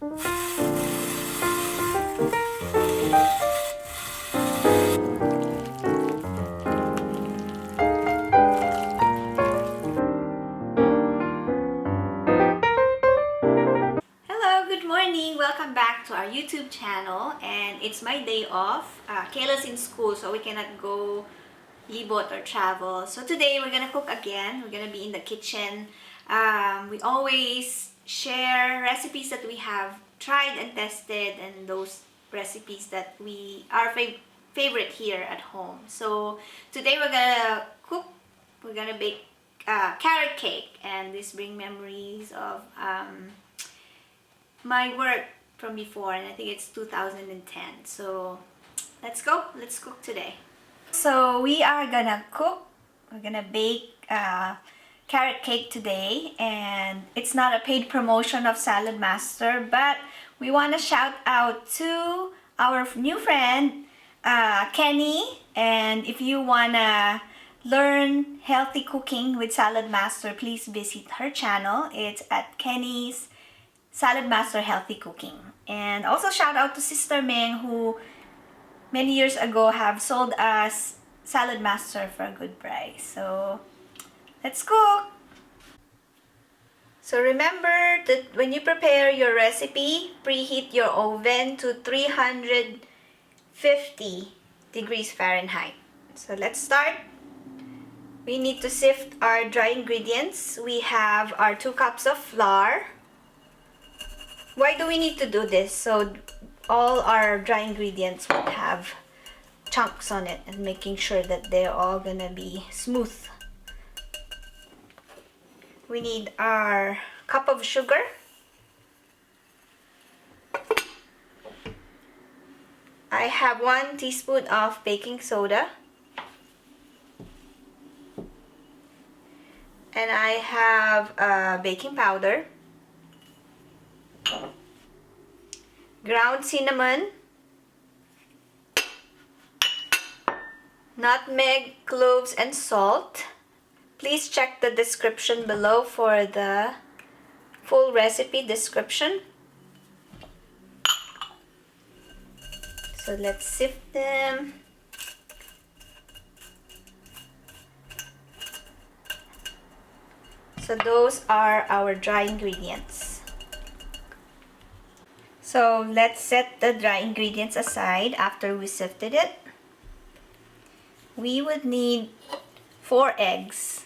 Hello, good morning. Welcome back to our YouTube channel, and it's my day off. Kayla's in school, so we cannot go libot or travel. So today we're gonna cook again. We're gonna be in the kitchen. We always share recipes that we have tried and tested, and those recipes that we are favorite here at home. So today we're gonna cook. We're gonna bake carrot cake, and this bring memories of my work from before, and I think it's 2010. So let's go. Let's cook today. So we are gonna cook. We're gonna bake carrot cake today, and it's not a paid promotion of Salad Master, but we want to shout out to our new friend Kenny. And if you wanna learn healthy cooking with Salad Master, please visit her channel. It's at Kenny's Salad Master Healthy Cooking. And also shout out to Sister Ming, who many years ago have sold us Salad Master for a good price. So let's cook. So remember that when you prepare your recipe, preheat your oven to 350 degrees Fahrenheit. So let's start. We need to sift our dry ingredients. We have our 2 cups of flour. Why do we need to do this? So all our dry ingredients would have chunks on it, and making sure that they're all gonna be smooth. We need our cup of sugar. I have 1 teaspoon of baking soda. And I have baking powder, ground cinnamon, nutmeg, cloves, and salt. Please check the description below for the full recipe description. So let's sift them. So those are our dry ingredients. So let's set the dry ingredients aside after we sifted it. We would need 4 eggs,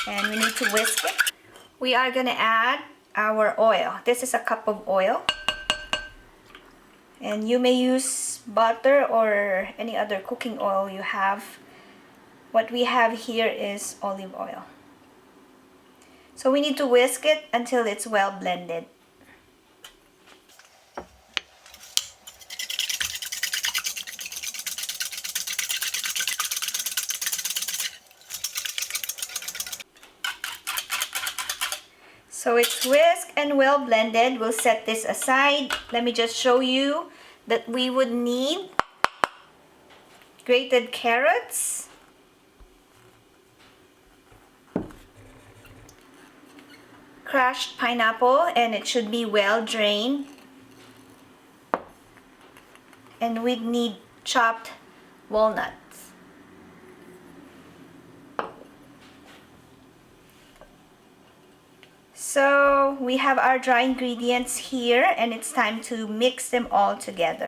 and we need to whisk it. We are gonna add our oil. This is a cup of oil, and you may use butter or any other cooking oil you have. What we have here is olive oil. So we need to whisk it until it's well blended. So it's whisked and well blended. We'll set this aside. Let me just show you that we would need grated carrots, crushed pineapple, and it should be well drained. And we'd need chopped walnuts. So we have our dry ingredients here, and it's time to mix them all together.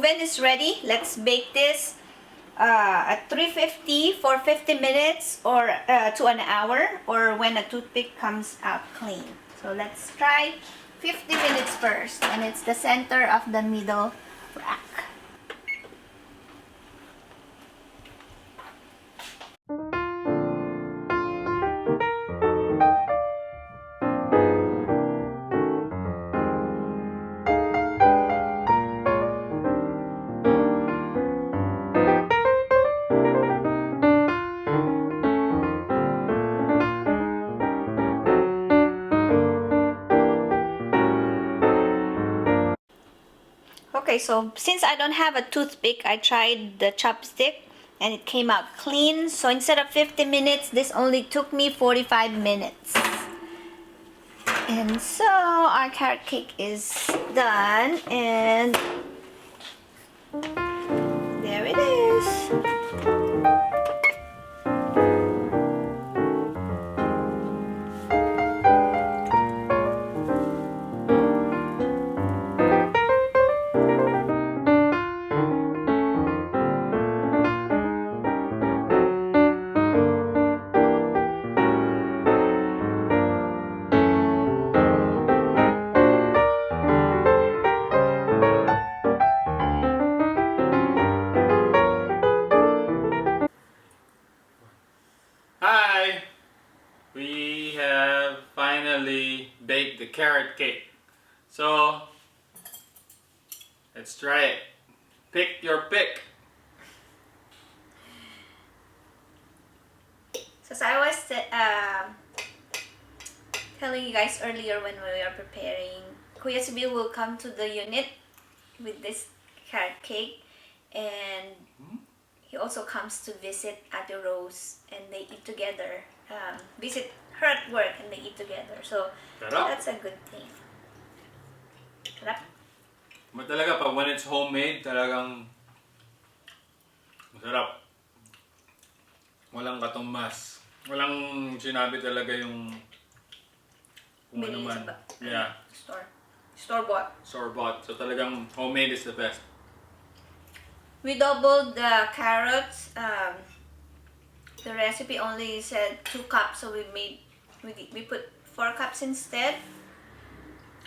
oven is ready. Let's bake this at 350 for 50 minutes or to an hour, or when a toothpick comes out clean. So let's try 50 minutes first, and it's the center of the middle rack. Okay, so since I don't have a toothpick, I tried the chopstick and it came out clean. So instead of 50 minutes, this only took me 45 minutes. And so our carrot cake is done, and there it is. Hi! We have finally baked the carrot cake. So, let's try it. Pick your pick. So as I was telling you guys earlier when we were preparing, Kuya Sibil will come to the unit with this carrot cake, and he also comes to visit Ate Rose, and they eat together. Visit her at work and they eat together. So that's a good thing. Sarap. But talaga pag when it's homemade, talagang masarap. Walang katumbas. Walang sinabi talaga yung kung ano man. Yeah. Store-bought. Store-bought. So talagang homemade is the best. We doubled the carrots. The recipe only said 2 cups, so we put 4 cups instead.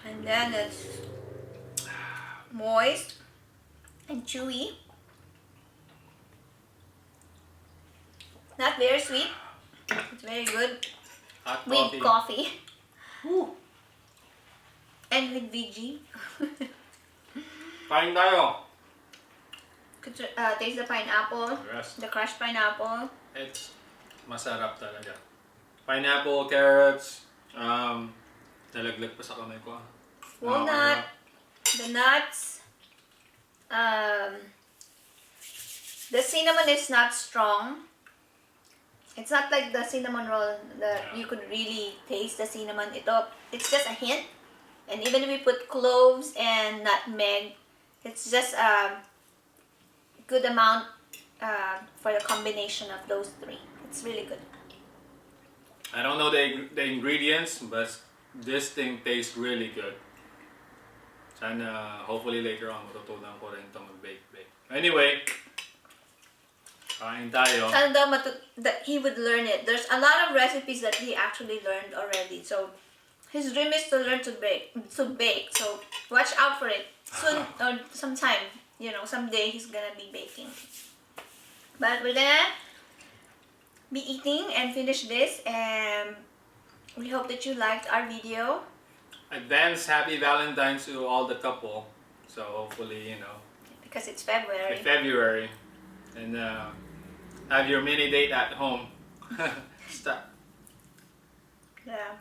And then it's moist and chewy. Not very sweet. It's very good. Hot with coffee. Woo. And with VG. Kain tayo. Could taste the pineapple, Yes. the crushed pineapple. It's masarap talaga. Pineapple, carrots, nalaglag pa sa kamay ko. Walnut, the nuts. The cinnamon is not strong. It's not like the cinnamon roll that you could really taste the cinnamon. It's just a hint. And even if we put cloves and nutmeg, it's just a good amount for the combination of those 3. It's really good. I don't know the ingredients, but this thing tastes really good. Sana hopefully later on matutunan ko rin ito mag-bake. Anyway, kain tayo. Sana daw that he would learn it. There's a lot of recipes that he actually learned already. So his dream is to learn to bake. So watch out for it. Soon or sometime, someday he's gonna be baking. But we're gonna be eating and finish this, and we hope that you liked our video. Advance happy Valentine's to all the couple. So hopefully, Because it's February. February, and have your mini date at home. Stop. Yeah.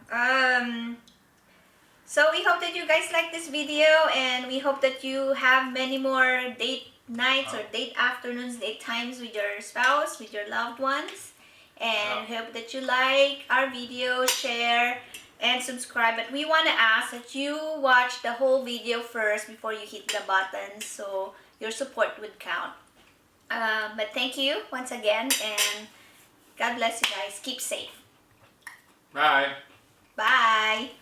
So we hope that you guys like this video, and we hope that you have many more date nights or date afternoons, date times with your spouse, with your loved ones. And we hope that you like our video, share, and subscribe. But we want to ask that you watch the whole video first before you hit the button, so your support would count. But thank you once again, and God bless you guys. Keep safe. Bye. Bye.